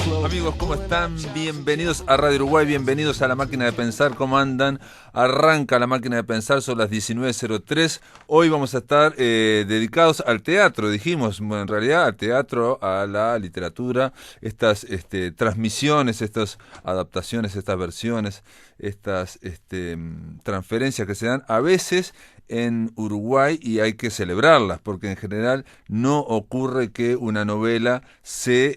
Amigos, ¿cómo están? Bienvenidos a Radio Uruguay, bienvenidos a La Máquina de Pensar. ¿Cómo andan? Arranca La Máquina de Pensar, son las 19:03. Hoy vamos a estar dedicados al teatro, dijimos, bueno, en realidad al teatro, a la literatura, estas transmisiones, estas adaptaciones, estas versiones, estas transferencias que se dan a veces en Uruguay, y hay que celebrarlas, porque en general no ocurre que una novela se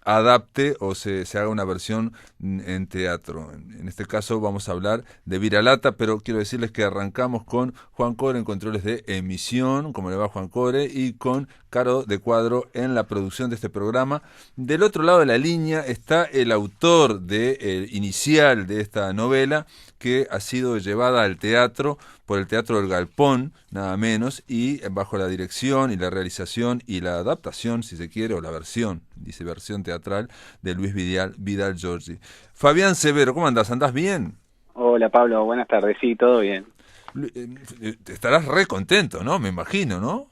adapte o se haga una versión en teatro. En este caso vamos a hablar de Viralata, pero quiero decirles que arrancamos con Juan Core en controles de emisión, como le va Juan Core, y con Caro de Cuadro en la producción de este programa. Del otro lado de la línea está el autor inicial de esta novela, que ha sido llevada al teatro por el Teatro del Galpón, nada menos, y bajo la dirección y la realización y la adaptación, si se quiere, o la versión, dice versión teatral, de Luis Vidal Giorgi. Fabián Severo, ¿cómo andás? ¿Andás bien? Hola Pablo, buenas tardes, sí, todo bien. Estarás re contento, ¿no? Me imagino, ¿no?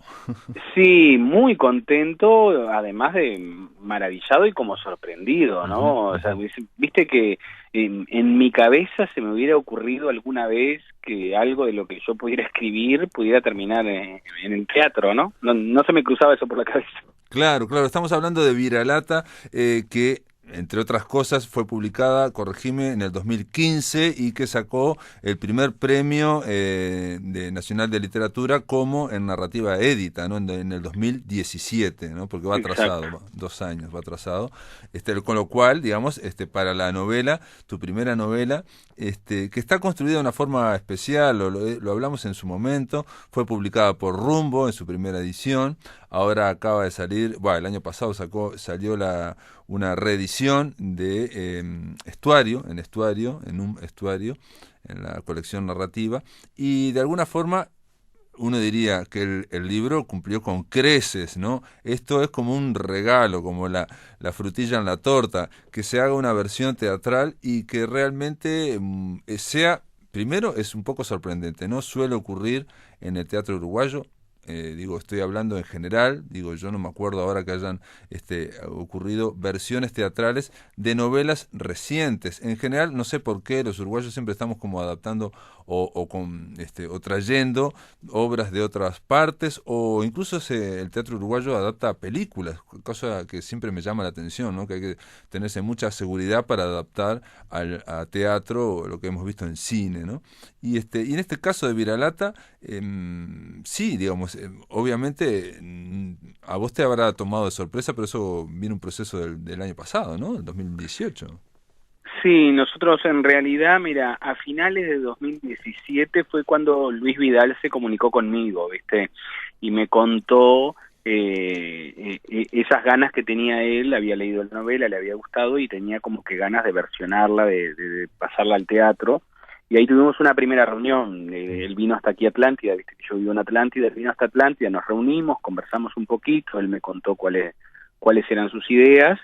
Sí, muy contento, además de maravillado y como sorprendido, ¿no? O sea, viste que en mi cabeza se me hubiera ocurrido alguna vez que algo de lo que yo pudiera escribir pudiera terminar en el teatro, ¿no? No se me cruzaba eso por la cabeza. Claro, estamos hablando de Viralata, que entre otras cosas fue publicada, corregime, en el 2015, y que sacó el primer premio Nacional de Literatura como en narrativa édita, ¿no? En el 2017, ¿no? Porque va atrasado, Exacto. 2 años va atrasado, con lo cual, digamos, para la novela, tu primera novela, que está construida de una forma especial, lo hablamos en su momento, fue publicada por Rumbo en su primera edición. Ahora acaba de salir, el año pasado salió una reedición de Estuario, en un estuario, en la colección narrativa, y de alguna forma uno diría que el libro cumplió con creces, ¿no? Esto es como un regalo, como la frutilla en la torta, que se haga una versión teatral y que realmente sea, primero es un poco sorprendente, no suele ocurrir en el teatro uruguayo. Estoy hablando en general, yo no me acuerdo ahora que hayan ocurrido versiones teatrales de novelas recientes. En general, no sé por qué los uruguayos siempre estamos como adaptando o trayendo obras de otras partes, o incluso el teatro uruguayo adapta películas, cosa que siempre me llama la atención, ¿no? Que hay que tenerse mucha seguridad para adaptar a teatro lo que hemos visto en cine, ¿no? Y en este caso de Viralata, sí, digamos, obviamente a vos te habrá tomado de sorpresa, pero eso viene un proceso del año pasado, ¿no? Del 2018. Sí, nosotros en realidad, mira, a finales de 2017 fue cuando Luis Vidal se comunicó conmigo, ¿viste? Y me contó esas ganas que tenía él. Había leído la novela, le había gustado y tenía como que ganas de versionarla, de pasarla al teatro. Y ahí tuvimos una primera reunión. Él vino hasta aquí a Atlántida, viste que yo vivo en Atlántida, él vino hasta Atlántida, nos reunimos, conversamos un poquito, él me contó cuáles eran sus ideas.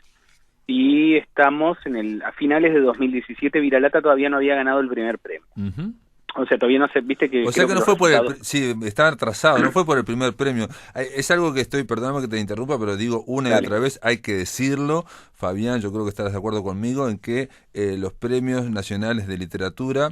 Y estamos a finales de 2017, Viralata todavía no había ganado el primer premio. Uh-huh. O sea, todavía no sé, viste que... O sea que no fue sí, estaba atrasado, no fue por el primer premio. Es algo que perdóname que te interrumpa, pero digo una y otra vez, hay que decirlo, Fabián, yo creo que estarás de acuerdo conmigo en que los premios nacionales de literatura,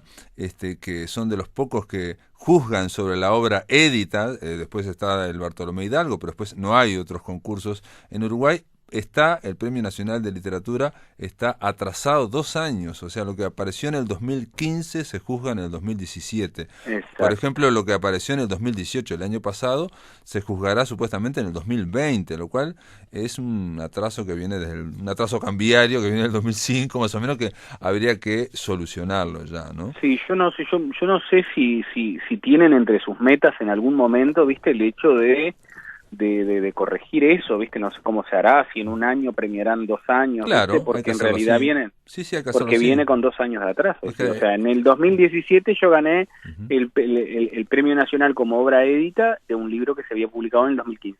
que son de los pocos que juzgan sobre la obra édita, después está el Bartolomé Hidalgo, pero después no hay otros concursos en Uruguay. El Premio Nacional de Literatura está atrasado 2 años, o sea, lo que apareció en el 2015 se juzga en el 2017. Exacto. Por ejemplo, lo que apareció en el 2018, el año pasado, se juzgará supuestamente en el 2020, lo cual es un atraso que viene un atraso cambiario que viene del 2005, más o menos, que habría que solucionarlo ya, ¿no? Sí, yo no sé si tienen entre sus metas en algún momento, viste, el hecho de corregir eso, ¿viste? No sé cómo se hará, si en un año premiarán 2 años, claro, ¿viste? Porque en realidad vienen, hay que porque viene con 2 años de atraso. ¿sí? O sea, en el 2017 yo gané el Premio Nacional como obra édita de un libro que se había publicado en el 2015.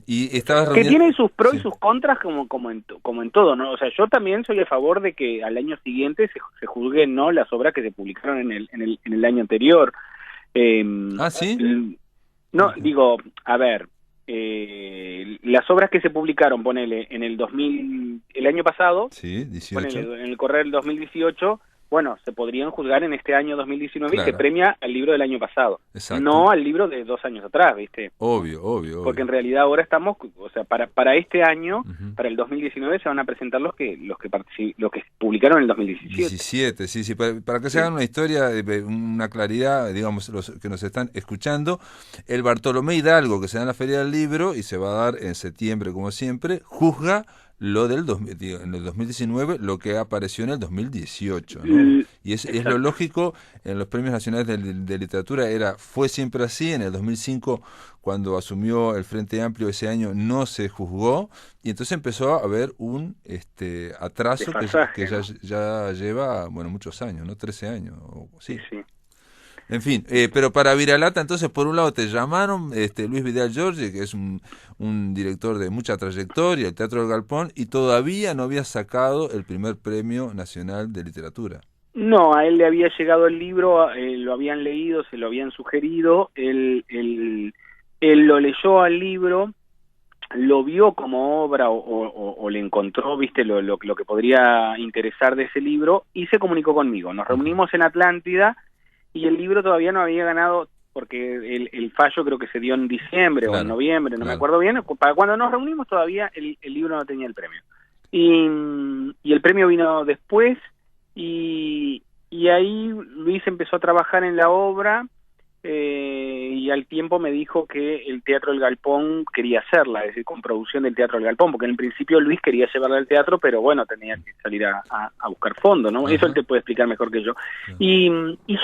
Y estabas que tiene sus pros y sus contras como en todo, ¿no? O sea, yo también soy a favor de que al año siguiente se juzguen, ¿no?, las obras que se publicaron en el año anterior. ¿Sí? No, digo, a ver, las obras que se publicaron, ponele, en el 2000, el año pasado, Sí, 18. ponele, en el correr del 2018, bueno, se podrían juzgar en este año 2019 Claro. y se premia al libro del año pasado, Exacto. no al libro de 2 años atrás, ¿viste? Obvio, obvio, Porque en obvio. realidad ahora estamos, o sea, para este año, Ujú. para el 2019 se van a presentar los que publicaron en el 2017. 17, sí, sí, para que se Sí. hagan una historia, una claridad, digamos, los que nos están escuchando, el Bartolomé Hidalgo, que se da en la Feria del Libro y se va a dar en septiembre, como siempre, juzga lo del en el 2019, lo que apareció en el 2018, ¿no? Y es lo Exacto. lógico, en los premios nacionales de literatura fue siempre así. En el 2005, cuando asumió el Frente Amplio, ese año no se juzgó, y entonces empezó a haber un atraso Desfasaje, que ¿no? ya lleva, bueno, muchos años, ¿no? 13 años, sí. Sí. En fin, pero para Viralata, entonces, por un lado te llamaron Luis Vidal Giorgi, que es un director de mucha trayectoria, el Teatro del Galpón, y todavía no había sacado el primer premio nacional de literatura. No, a él le había llegado el libro, lo habían leído, se lo habían sugerido, él lo leyó al libro, lo vio como obra o le encontró, viste, lo que podría interesar de ese libro, y se comunicó conmigo. Nos reunimos en Atlántida y el libro todavía no había ganado, porque el fallo creo que se dio en diciembre o en noviembre, no me acuerdo bien. Para cuando nos reunimos todavía el libro no tenía el premio. Y el premio vino después, y ahí Luis empezó a trabajar en la obra, y al tiempo me dijo que el Teatro del Galpón quería hacerla, es decir, con producción del Teatro del Galpón, porque en el principio Luis quería llevarla al teatro, pero bueno, tenía que salir a buscar fondos, ¿no? Ajá. Eso él te puede explicar mejor que yo. Ajá. Y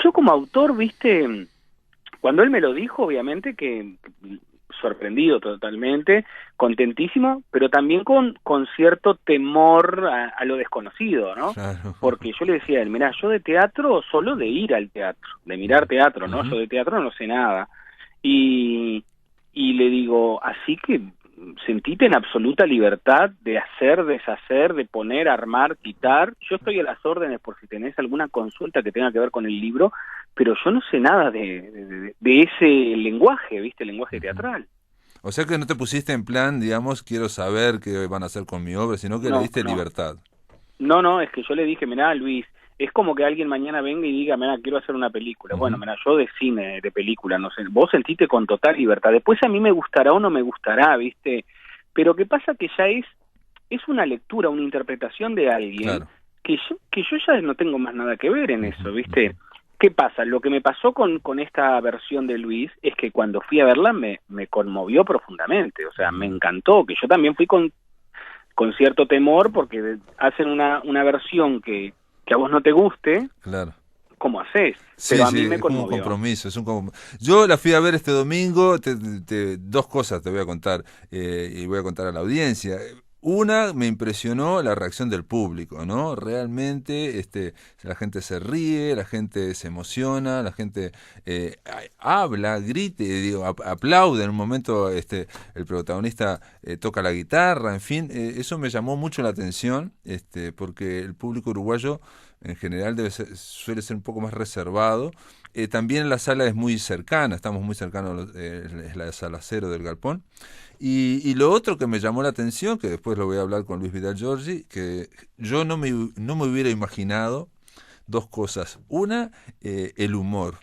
yo como autor, viste, cuando él me lo dijo, obviamente que sorprendido totalmente, contentísimo, pero también con cierto temor a lo desconocido, ¿no? Claro. Porque yo le decía a él, mirá, yo de teatro, solo de ir al teatro, de mirar teatro, ¿no? Yo de teatro no sé nada. Y le digo, así que sentite en absoluta libertad de hacer, deshacer, de poner, armar, quitar. Yo estoy a las órdenes por si tenés alguna consulta que tenga que ver con el libro, pero yo no sé nada de ese lenguaje, ¿viste? El lenguaje teatral. O sea que no te pusiste en plan, digamos, quiero saber qué van a hacer con mi obra, sino que le diste libertad. No, es que yo le dije, mirá, Luis, es como que alguien mañana venga y diga, mirá, quiero hacer una película. Bueno, mirá, yo de cine, de película, no sé, vos sentite con total libertad. Después a mí me gustará o no me gustará, ¿viste? Pero ¿qué pasa? Que ya es una lectura, una interpretación de alguien, claro, que yo ya no tengo más nada que ver en eso, ¿viste? ¿Qué pasa? Lo que me pasó con esta versión de Luis es que cuando fui a verla me conmovió profundamente, o sea, me encantó, que yo también fui con cierto temor porque hacen una versión que a vos no te guste, claro, ¿cómo haces? Sí, pero a mí me es conmovió. como un compromiso, Yo la fui a ver este domingo, dos cosas te voy a contar, y voy a contar a la audiencia. Una, me impresionó la reacción del público, ¿no? Realmente la gente se ríe, la gente se emociona, la gente habla, grite, digo, aplaude. En un momento el protagonista toca la guitarra, en fin, eso me llamó mucho la atención, porque el público uruguayo en general suele ser un poco más reservado. También la sala es muy cercana, estamos muy cercanos, es la sala 0 del Galpón. Y lo otro que me llamó la atención, que después lo voy a hablar con Luis Vidal Giorgi, que yo no me hubiera imaginado dos cosas. Una, el humor.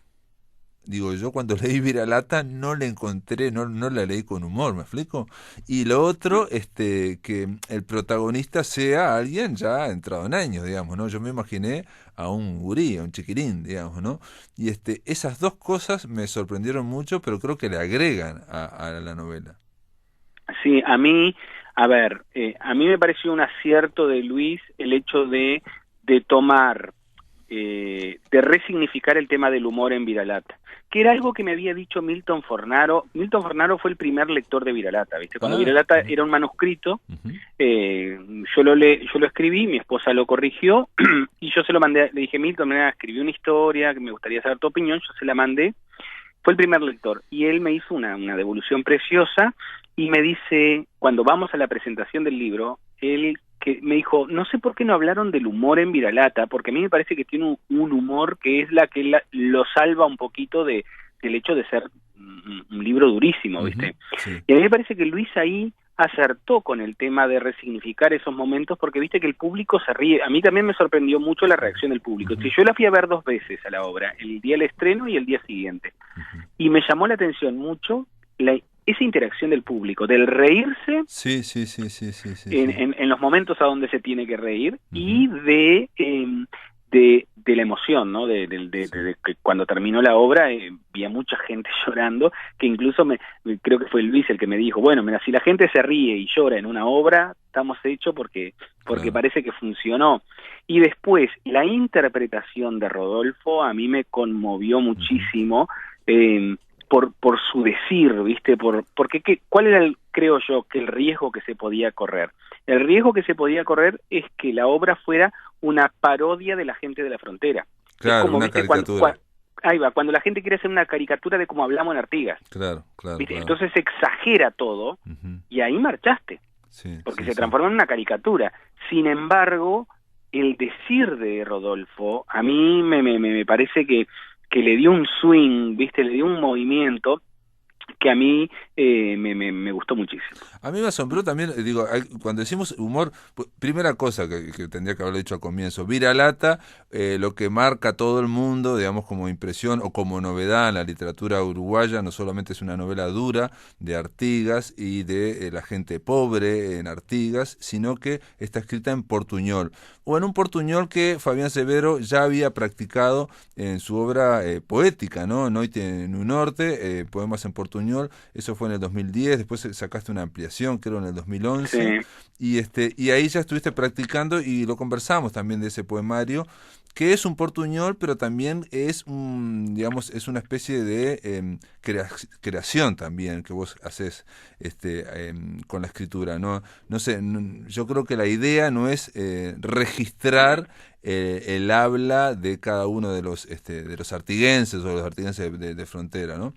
Digo, yo cuando leí Viralata no la encontré, no la leí con humor, ¿me explico? Y lo otro, que el protagonista sea alguien ya entrado en años, digamos, ¿no? Yo me imaginé a un gurí, a un chiquirín, digamos, ¿no? Y esas dos cosas me sorprendieron mucho, pero creo que le agregan a la novela. Sí, a mí me pareció un acierto de Luis el hecho de tomar, de resignificar el tema del humor en Viralata, que era algo que me había dicho Milton Fornaro. Milton Fornaro fue el primer lector de Viralata, ¿viste? Cuando Viralata era un manuscrito, yo lo escribí, mi esposa lo corrigió, y yo se lo mandé, le dije, Milton, escribí una historia, que me gustaría saber tu opinión, yo se la mandé, fue el primer lector, y él me hizo una devolución preciosa, y me dice, cuando vamos a la presentación del libro, él que me dijo, no sé por qué no hablaron del humor en Viralata, porque a mí me parece que tiene un humor que es la que lo salva un poquito del hecho de ser un libro durísimo, ¿viste? Sí. Y a mí me parece que Luis ahí acertó con el tema de resignificar esos momentos, porque viste que el público se ríe. A mí también me sorprendió mucho la reacción del público. Si yo la fui a ver 2 veces a la obra, el día del estreno y el día siguiente. Y me llamó la atención mucho esa interacción del público, del reírse Sí. en los momentos a donde se tiene que reír y de la emoción, ¿no? De que cuando terminó la obra vi a mucha gente llorando, que incluso creo que fue Luis el que me dijo, bueno, mira, si la gente se ríe y llora en una obra, estamos hechos porque Claro. parece que funcionó. Y después, la interpretación de Rodolfo a mí me conmovió muchísimo, por su decir, ¿viste? Porque ¿cuál era, creo yo, que el riesgo que se podía correr? El riesgo que se podía correr es que la obra fuera una parodia de la gente de la frontera. Claro, es como, una ¿viste? caricatura. Ahí va, cuando la gente quiere hacer una caricatura de cómo hablamos en Artigas, Claro. ¿viste? Entonces se exagera todo y ahí marchaste, porque se transforma en una caricatura. Sin embargo, el decir de Rodolfo, a mí me parece que le dio un swing, ¿viste? Le dio un movimiento que a mí me gustó muchísimo. A mí me asombró también, digo, cuando decimos humor, primera cosa que tendría que haberlo dicho al comienzo, Viralata, lo que marca a todo el mundo, digamos, como impresión o como novedad en la literatura uruguaya, no solamente es una novela dura de Artigas y de la gente pobre en Artigas, sino que está escrita en portuñol, o en un portuñol que Fabián Severo ya había practicado en su obra poética, ¿no? Noite en un norte, poemas en portuñol. Eso fue en el 2010, después sacaste una ampliación, creo, en el 2011, y ahí ya estuviste practicando y lo conversamos también de ese poemario, que es un portuñol, pero también es digamos, es una especie de creación también que vos haces con la escritura, ¿no? No sé, yo creo que la idea no es registrar el habla de cada uno de los artiguenses o de los artiguenses de frontera, ¿no?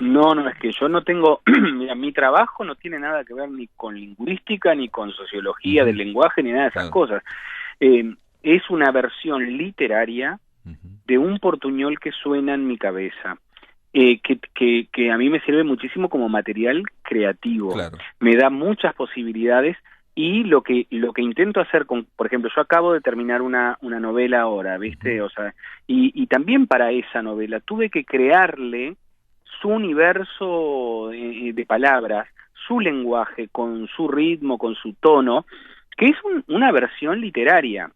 No, es que yo no tengo, mira, mi trabajo no tiene nada que ver ni con lingüística, ni con sociología del lenguaje, ni nada de esas cosas. Es una versión literaria de un portuñol que suena en mi cabeza, que a mí me sirve muchísimo como material creativo. Claro. Me da muchas posibilidades. Y lo que intento hacer por ejemplo, yo acabo de terminar una novela ahora, ¿viste? O sea, y también para esa novela tuve que crearle su universo de palabras, su lenguaje, con su ritmo, con su tono, que es una versión literaria,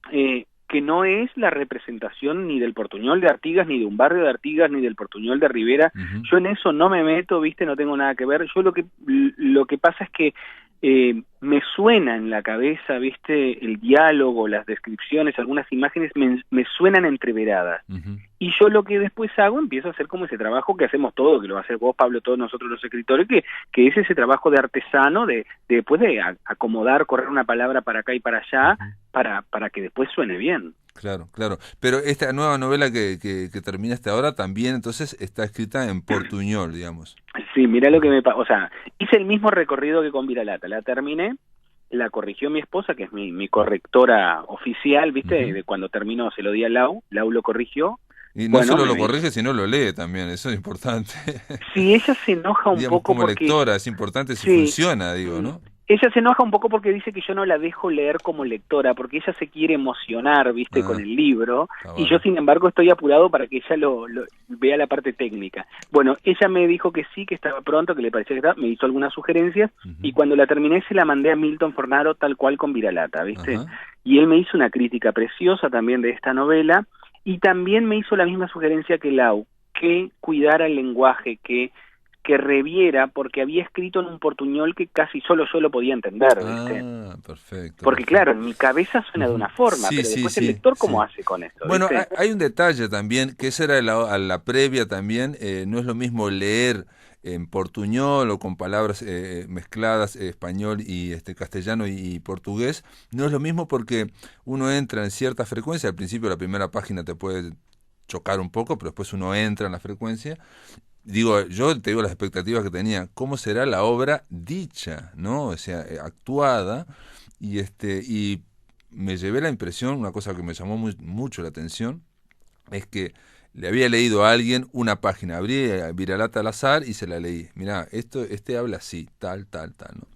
que no es la representación ni del portuñol de Artigas, ni de un barrio de Artigas, ni del portuñol de Rivera. Yo en eso no me meto, ¿viste? No tengo nada que ver. Yo lo que pasa es que me suena en la cabeza, ¿viste? El diálogo, las descripciones, algunas imágenes me suenan entreveradas. Y yo lo que después hago, empiezo a hacer como ese trabajo que hacemos todos, que lo va a hacer vos, Pablo, todos nosotros los escritores, que es ese trabajo de artesano, de después de acomodar, correr una palabra para acá y para allá, para que después suene bien. Claro. Pero esta nueva novela que terminaste ahora también entonces está escrita en portuñol, digamos. Sí, mirá lo que me pasa. O sea, hice el mismo recorrido que con Viralata. La terminé, la corrigió mi esposa, que es mi correctora oficial, ¿viste? De cuando terminó se lo di a Lau lo corrigió. Y no solo lo corrige, sino lo lee también, eso es importante. Sí, ella se enoja un digamos, poco como porque... lectora, es importante si funciona, digo, ¿no? Ella se enoja un poco porque dice que yo no la dejo leer como lectora, porque ella se quiere emocionar, ¿viste? Con el libro, y yo, sin embargo, estoy apurado para que ella lo vea la parte técnica. Bueno, ella me dijo que sí, que estaba pronto, que le parecía que estaba, me hizo algunas sugerencias, y cuando la terminé se la mandé a Milton Fornaro tal cual con Viralata, ¿viste? Y él me hizo una crítica preciosa también de esta novela, y también me hizo la misma sugerencia que Lau, que cuidara el lenguaje, que reviera, porque había escrito en un portuñol que casi solo yo lo podía entender, ¿viste? Perfecto. Porque claro, en mi cabeza suena de una forma, pero después el lector ¿cómo hace con esto? Bueno, ¿viste? hay un detalle también, que esa era la previa también, no es lo mismo leer en portuñol o con palabras mezcladas, español y castellano y portugués, no es lo mismo porque uno entra en cierta frecuencia, al principio la primera página te puede chocar un poco, pero después uno entra en la frecuencia. Digo, yo te digo las expectativas que tenía, ¿cómo será la obra dicha, ¿no? O sea, actuada, y me llevé la impresión, una cosa que me llamó mucho la atención, es que le había leído a alguien una página, abrí Viralata al azar y se la leí. Mirá, este habla así, tal, ¿no?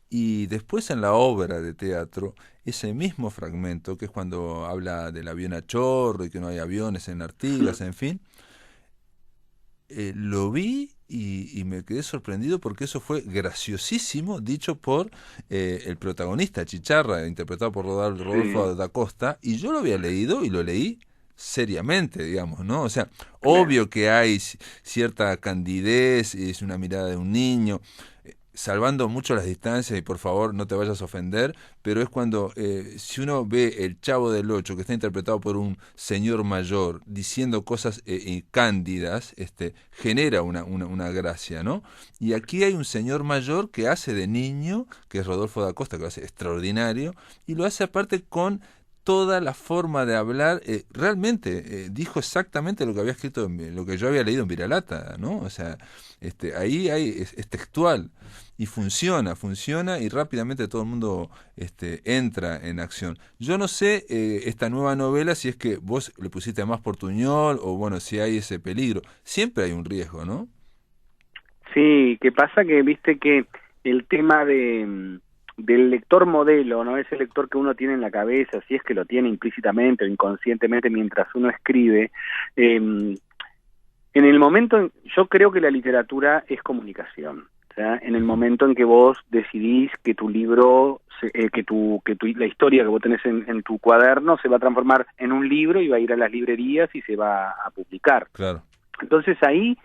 Y después en la obra de teatro, ese mismo fragmento, que es cuando habla del avión a chorro y que no hay aviones en Artigas, en fin, lo vi y me quedé sorprendido porque eso fue graciosísimo, dicho por el protagonista, Chicharra, interpretado por Rodolfo da Costa, y yo lo había leído y lo leí seriamente, digamos, ¿no? O sea, obvio que hay cierta candidez, es una mirada de un niño, salvando mucho las distancias y por favor no te vayas a ofender, pero es cuando si uno ve el Chavo del Ocho, que está interpretado por un señor mayor diciendo cosas cándidas, genera una gracia, ¿no? Y aquí hay un señor mayor que hace de niño, que es Rodolfo da Costa, que lo hace extraordinario, y lo hace aparte con toda la forma de hablar, realmente dijo exactamente lo que había escrito, lo que yo había leído en Viralata, ¿no? O sea, ahí es textual y funciona y rápidamente todo el mundo entra en acción. Yo no sé esta nueva novela si es que vos le pusiste más portuñol o bueno, si hay ese peligro. Siempre hay un riesgo, ¿no? Sí, que pasa que viste que el tema del lector modelo, ¿no? Ese lector que uno tiene en la cabeza, si es que lo tiene implícitamente o inconscientemente mientras uno escribe, en el momento, yo creo que la literatura es comunicación. O sea, en el momento en que vos decidís que tu libro, la historia que vos tenés en tu cuaderno se va a transformar en un libro y va a ir a las librerías y se va a publicar. Claro. Entonces ahí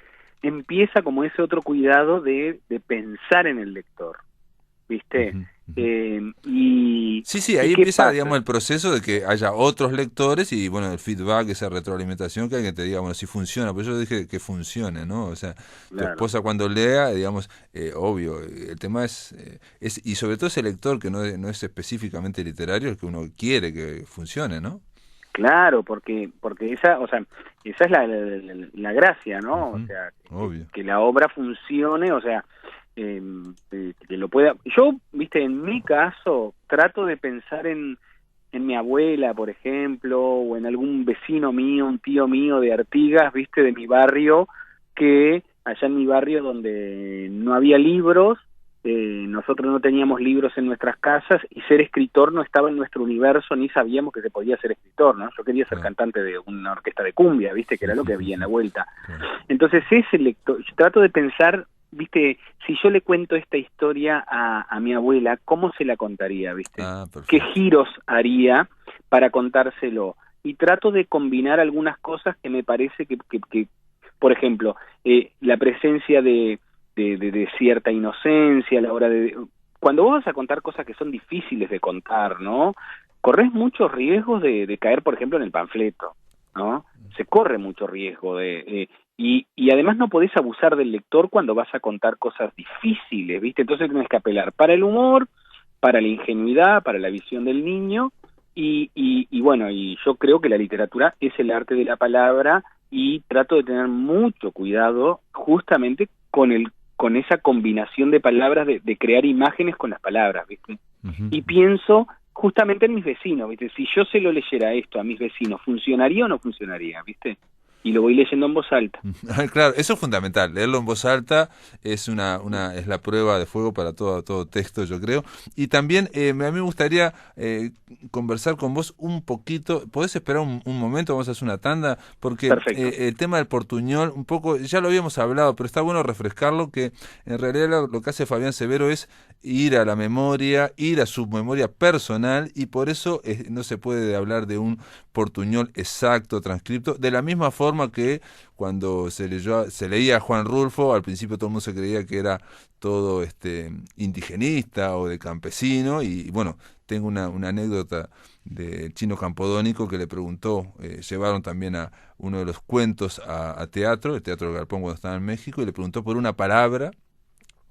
empieza como ese otro cuidado de pensar en el lector, ¿viste? Uh-huh. Sí, ahí empieza, pasa? digamos, el proceso de que haya otros lectores y, bueno, el feedback, esa retroalimentación que alguien te diga, bueno, si funciona, pues yo dije que funcione, ¿no? O sea, tu esposa cuando lea, digamos, obvio, el tema es, y sobre todo ese lector que no es específicamente literario, el que uno quiere que funcione, ¿no? Lo porque esa, o sea, esa es la gracia, ¿no? Uh-huh. O sea, Obvio. que la obra funcione, o sea, que lo pueda. Yo, viste, en mi caso trato de pensar en mi abuela, por ejemplo, o en algún vecino mío, un tío mío de Artigas, viste, de mi barrio, que allá en mi barrio donde no había libros, nosotros no teníamos libros en nuestras casas y ser escritor no estaba en nuestro universo, ni sabíamos que se podía ser escritor, ¿no? Yo quería ser cantante de una orquesta de cumbia, viste, que era lo que había en la vuelta. Entonces ese lector, yo trato de pensar, viste, si yo le cuento esta historia a mi abuela, ¿cómo se la contaría, viste? ¿Qué giros haría para contárselo? Y trato de combinar algunas cosas que me parece que por ejemplo, la presencia de cierta inocencia a la hora de... Cuando vos vas a contar cosas que son difíciles de contar, ¿no? Corres muchos riesgos de caer, por ejemplo, en el panfleto, ¿no? Se corre mucho riesgo y además no podés abusar del lector cuando vas a contar cosas difíciles, ¿viste? Entonces tenés que apelar para el humor, para la ingenuidad, para la visión del niño y bueno, y yo creo que la literatura es el arte de la palabra y trato de tener mucho cuidado justamente con esa combinación de palabras, de crear imágenes con las palabras, ¿viste? Uh-huh. Y pienso justamente en mis vecinos, ¿viste? Si yo se lo leyera esto a mis vecinos, ¿funcionaría o no funcionaría, viste? Y lo voy leyendo en voz alta. Claro, eso es fundamental. Leerlo en voz alta es es la prueba de fuego para todo texto, yo creo. Y también a mí me gustaría conversar con vos un poquito. ¿Podés esperar un momento? Vamos a hacer una tanda. Porque el tema del portuñol, un poco, ya lo habíamos hablado, pero está bueno refrescarlo, que en realidad lo que hace Fabián Severo es ir a la memoria, ir a su memoria personal, y por eso no se puede hablar de un portuñol exacto, transcripto, de la misma forma que cuando se leía a Juan Rulfo, al principio todo el mundo se creía que era todo indigenista o de campesino, y bueno, tengo una anécdota de Chino Campodónico que le preguntó, llevaron también a uno de los cuentos a teatro, el Teatro del Galpón cuando estaba en México, y le preguntó por una palabra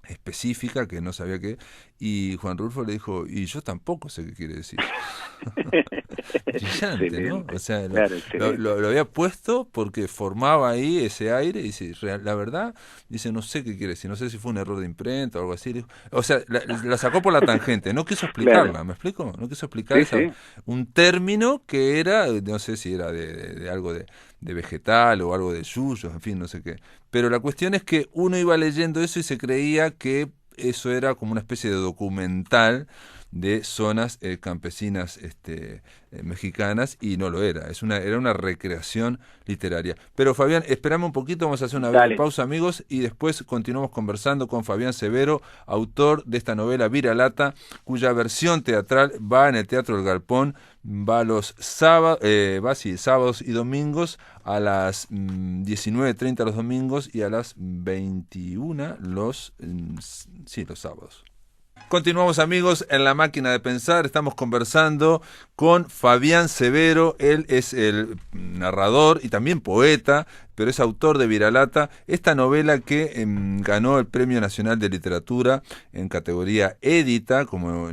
específica que no sabía qué, y Juan Rulfo le dijo, y yo tampoco sé qué quiere decir. Brillante, ¿no? O Excelente. sea, Claro, excelente. lo había puesto porque formaba ahí ese aire y dice, la verdad, dice, no sé qué quiere decir, no sé si fue un error de imprenta o algo así. O sea, la sacó por la tangente, no quiso Claro. explicarla, ¿me explico? No quiso explicar Sí, sí. un término que era, no sé si era de algo de vegetal o algo de yuyos, en fin, no sé qué. Pero la cuestión es que uno iba leyendo eso y se creía que eso era como una especie de documental de zonas campesinas mexicanas y no lo era, era una recreación literaria. Pero Fabián, esperame un poquito, vamos a hacer una breve Dale. pausa amigos y después continuamos conversando con Fabián Severo, autor de esta novela Viralata, cuya versión teatral va en el Teatro El Galpón, va los sábados, sí, sábados y domingos a las 19:30 los domingos y a las 21 los sábados. Continuamos amigos en la máquina de pensar, estamos conversando con Fabián Severo, él es el narrador y también poeta, pero es autor de Viralata, esta novela que ganó el Premio Nacional de Literatura en categoría Édita, como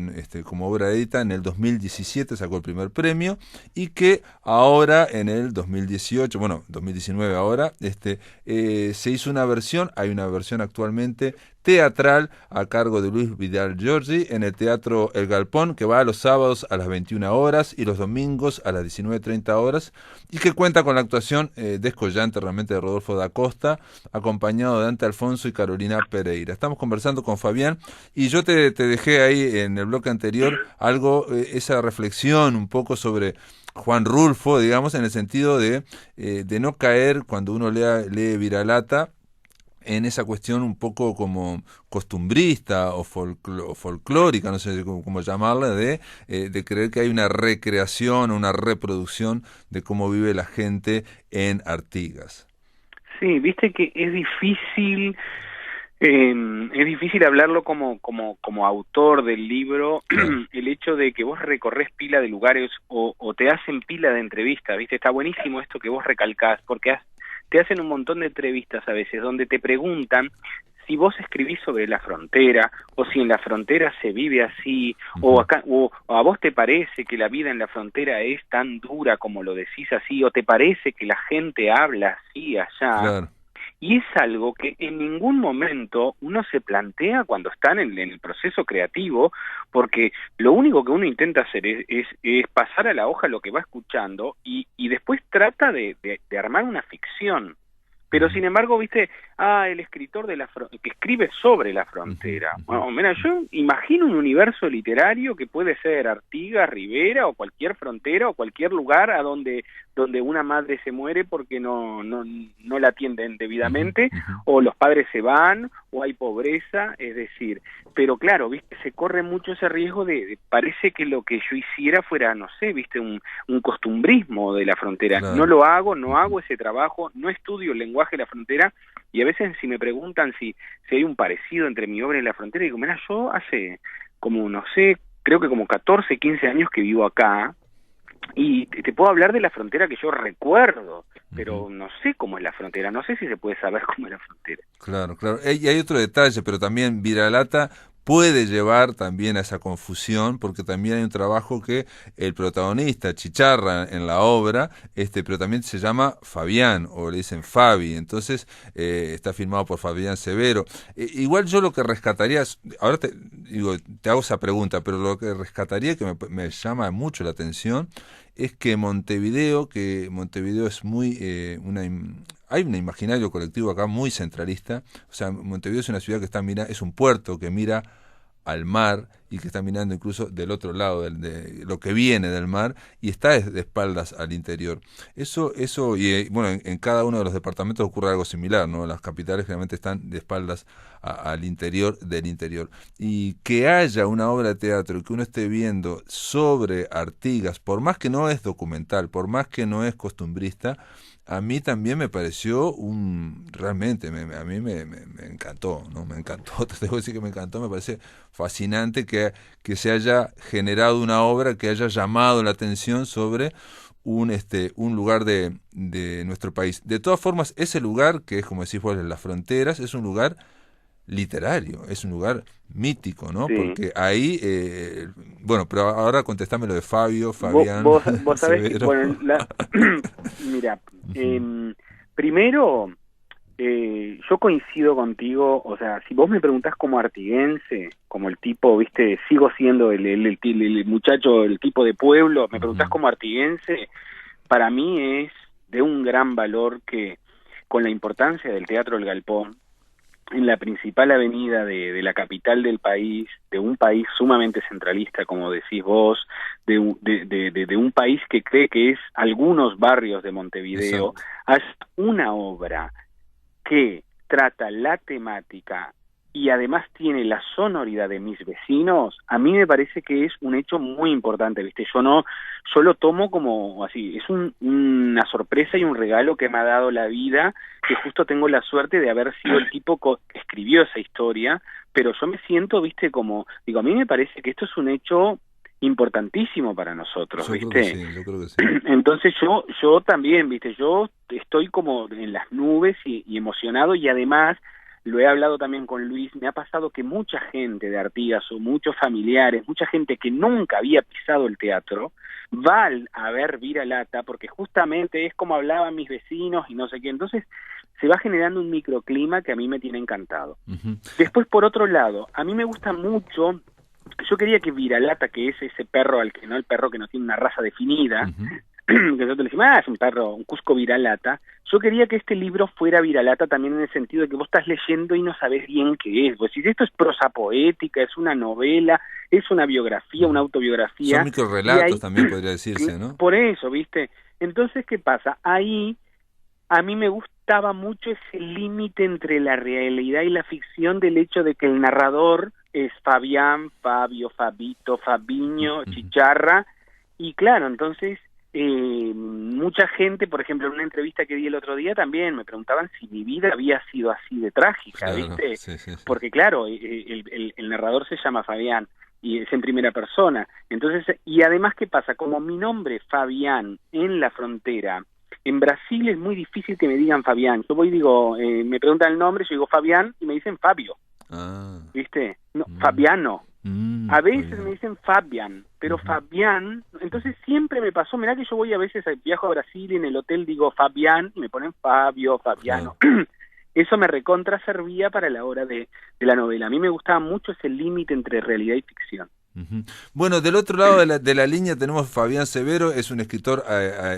obra édita, en el 2017 sacó el primer premio, y que ahora en el 2018, bueno, 2019 ahora, se hizo una versión, hay una versión actualmente teatral a cargo de Luis Vidal Giorgi en el Teatro El Galpón, que va los sábados a las 21 horas y los domingos a las 19:30 horas, y que cuenta con la actuación descollante realmente de Rodolfo da Costa, acompañado de Dante Alfonso y Carolina Pereira. Estamos conversando con Fabián y yo te dejé ahí en el bloque anterior algo, esa reflexión un poco sobre Juan Rulfo, digamos, en el sentido de no caer cuando uno lee Viralata en esa cuestión un poco como costumbrista o folclórica, no sé cómo llamarla, de creer que hay una recreación, una reproducción de cómo vive la gente en Artigas. Sí, viste que es difícil hablarlo como autor del libro, Claro. el hecho de que vos recorres pila de lugares o te hacen pila de entrevistas, viste, está buenísimo esto que vos recalcás, porque te hacen un montón de entrevistas a veces donde te preguntan si vos escribís sobre la frontera o si en la frontera se vive así Uh-huh. o a vos te parece que la vida en la frontera es tan dura como lo decís así o te parece que la gente habla así allá. Claro. Y es algo que en ningún momento uno se plantea cuando está en el proceso creativo, porque lo único que uno intenta hacer es pasar a la hoja lo que va escuchando y después trata de armar una ficción. Pero Uh-huh. sin embargo, viste, el escritor que escribe sobre la Uh-huh. frontera. Uh-huh. Bueno, mira, yo imagino un universo literario que puede ser Artigas, Rivera o cualquier frontera o cualquier lugar a donde una madre se muere porque no la atienden Uh-huh. debidamente, Uh-huh. o los padres se van, o hay pobreza, es decir, pero claro, viste, se corre mucho ese riesgo parece que lo que yo hiciera fuera, no sé, viste, un costumbrismo de la frontera. No Claro. lo hago, no Uh-huh. hago ese trabajo, no estudio el lenguaje de la frontera, y a veces si me preguntan si hay un parecido entre mi obra y la frontera, digo, mira, yo hace como, no sé, creo que como 14, 15 años que vivo acá, y te puedo hablar de la frontera que yo recuerdo, Uh-huh. pero no sé cómo es la frontera, no sé si se puede saber cómo es la frontera. Claro, claro. Y hay otro detalle, pero también Viralata puede llevar también a esa confusión, porque también hay un trabajo que el protagonista chicharra en la obra, pero también se llama Fabián, o le dicen Fabi, entonces está filmado por Fabián Severo. Igual yo lo que rescataría, ahora te hago esa pregunta, pero lo que rescataría que me llama mucho la atención es que Montevideo es muy hay un imaginario colectivo acá muy centralista. O sea, Montevideo es una ciudad que es un puerto que mira al mar y que está mirando incluso del otro lado de lo que viene del mar y está de espaldas al interior. Eso y bueno, en cada uno de los departamentos ocurre algo similar, ¿no? Las capitales generalmente están de espaldas al interior del interior. Y que haya una obra de teatro que uno esté viendo sobre Artigas, por más que no es documental, por más que no es costumbrista, a mí también me pareció realmente, a mí me encantó, ¿no? Me encantó, te debo decir que me encantó, me parece fascinante que se haya generado una obra que haya llamado la atención sobre un lugar de nuestro país. De todas formas, ese lugar, que es como decís vos, en las fronteras, es un lugar literario, es un lugar mítico, ¿no? Sí. Porque ahí, bueno, pero ahora contestame lo de Fabio, Vos, Fabián, vos sabés que, Severo. bueno, mira, Ujú, primero, yo coincido contigo, o sea, si vos me preguntás como artiguense, como el tipo, viste, sigo siendo el muchacho, el tipo de pueblo, me preguntás ujú. como artiguense, para mí es de un gran valor que, con la importancia del Teatro El Galpón, en la principal avenida de la capital del país, de un país sumamente centralista, como decís vos, de un país que cree que es algunos barrios de Montevideo, Exacto. hay una obra que trata la temática y además tiene la sonoridad de mis vecinos, a mí me parece que es un hecho muy importante, ¿viste? Yo lo tomo como así, es una sorpresa y un regalo que me ha dado la vida, que justo tengo la suerte de haber sido el tipo que escribió esa historia, pero yo me siento, ¿viste? Como, digo, a mí me parece que esto es un hecho importantísimo para nosotros, Yo creo que ¿viste? sí, yo creo que sí. Entonces yo también, viste, yo estoy como en las nubes y emocionado, y además lo he hablado también con Luis, me ha pasado que mucha gente de Artigas o muchos familiares, mucha gente que nunca había pisado el teatro, va a ver Vira Lata porque justamente es como hablaban mis vecinos y no sé qué, entonces se va generando un microclima que a mí me tiene encantado. Ujú, Después, por otro lado, a mí me gusta mucho. Yo quería que Viralata, que es ese perro al que no, el perro que no tiene una raza definida, ujú. que nosotros le decimos, es un perro, un Cusco Viralata, yo quería que este libro fuera Viralata también en el sentido de que vos estás leyendo y no sabés bien qué es. Vos decís, esto es prosa poética, es una novela, es una biografía, una Son autobiografía, y microrrelatos ahí, también podría decirse, ¿no? por eso, ¿viste? Entonces, ¿qué pasa? Ahí a mí me gustaba mucho ese límite entre la realidad y la ficción del hecho de que el narrador es Fabián, Fabio, Fabito, Fabiño, Ujú. Chicharra, y claro, entonces mucha gente, por ejemplo, en una entrevista que di el otro día también me preguntaban si mi vida había sido así de trágica, Claro, ¿viste? sí, sí, sí. Porque claro, el narrador se llama Fabián y es en primera persona. Entonces, y además, ¿qué pasa? Como mi nombre, Fabián, en la frontera, en Brasil es muy difícil que me digan Fabián. Yo voy y digo, me preguntan el nombre, yo digo Fabián y me dicen Fabio, Ah, ¿viste? No, mm, Fabiano. A veces me Fabián. dicen Fabián, pero Ujú, Fabián, ujú. entonces siempre me pasó, mirá que yo voy a veces, viajo a Brasil y en el hotel digo Fabián y me ponen Fabio, Claro. Fabiano. Eso me recontra servía para la hora de la novela. A mí me gustaba mucho ese límite entre realidad y ficción. Ujú. Bueno, del otro lado de la línea tenemos Fabián Severo, es un escritor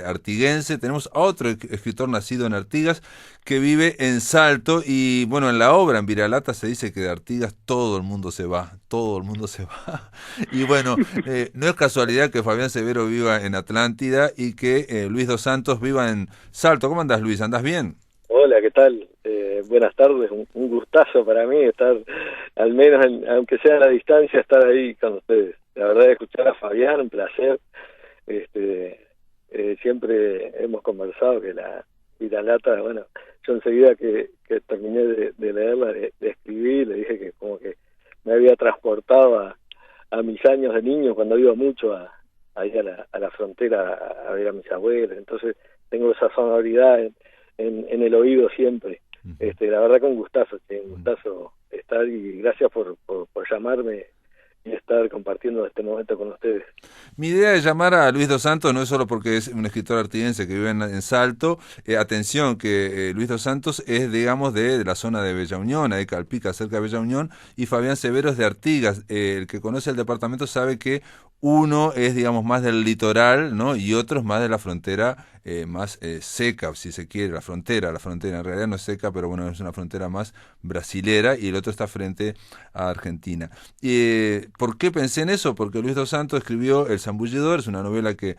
artiguense, tenemos a otro escritor nacido en Artigas que vive en Salto y bueno, en la obra, en Viralata, se dice que de Artigas todo el mundo se va, todo el mundo se va. Y bueno, no es casualidad que Fabián Severo viva en Atlántida y que Luis Dos Santos viva en Salto. ¿Cómo andás, Luis? ¿Andás bien? Hola, ¿qué tal? Buenas tardes, un gustazo para mí estar, al menos, aunque sea a la distancia, estar ahí con ustedes. La verdad, escuchar a Fabián, un placer. Este, siempre hemos conversado que la lata, bueno, yo enseguida que terminé de leerla, de escribir, le dije que como que me había transportado a mis años de niño, cuando iba mucho ahí a la frontera a ver a mis abuelos. Entonces tengo esa sonoridad en el oído siempre. Ujú. La verdad que un gustazo estar, y gracias por llamarme y estar compartiendo este momento con ustedes. Mi idea de llamar a Luis Dos Santos no es solo porque es un escritor artigense que vive en Salto. Atención, que Luis Dos Santos es, digamos, de la zona de Bella Unión, ahí Calpica, cerca de Bella Unión, y Fabián Severo es de Artigas. El que conoce el departamento sabe que uno es, digamos, más del litoral, ¿no? Y otro es más de la frontera más seca, si se quiere, la frontera en realidad no es seca, pero bueno, es una frontera más brasilera, y el otro está frente a Argentina. ¿Por qué pensé en eso? Porque Luis Dos Santos escribió El Zambullidor, es una novela que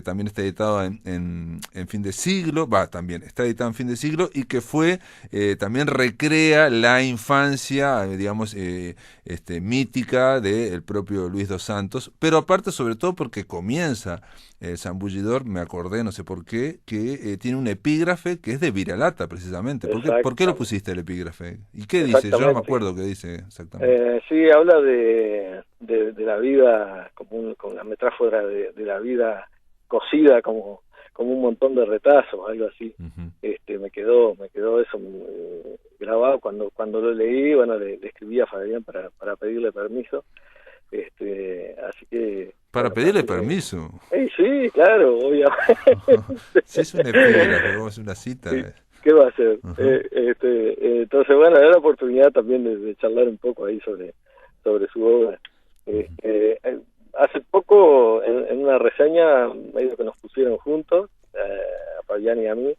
también está editada en Fin de Siglo, también está editada en Fin de Siglo, y que fue, también recrea la infancia, digamos, mítica del propio Luis Dos Santos, pero aparte sobre todo porque comienza El Zambullidor, me acordé, no sé por qué, que tiene un epígrafe que es de Viralata precisamente. ¿Por qué lo Exactamente, pusiste el epígrafe? ¿Y qué dice? Yo no me exactamente. acuerdo qué dice exactamente. Sí, habla de la vida, con la metáfora de la vida cocida como un montón de retazos, algo así. Ujú. Me quedó eso grabado cuando lo leí, bueno, le escribí a Fabián para pedirle permiso, así que... Para bueno, pedirle permiso. Sí, claro, obviamente. Si es una espera, que vamos a una cita. Sí, ¿qué va a hacer? Uh-huh. Entonces, bueno, era la oportunidad también de charlar un poco ahí sobre su obra. Hace poco, en una reseña, medio que nos pusieron juntos, a Fabián y a mí,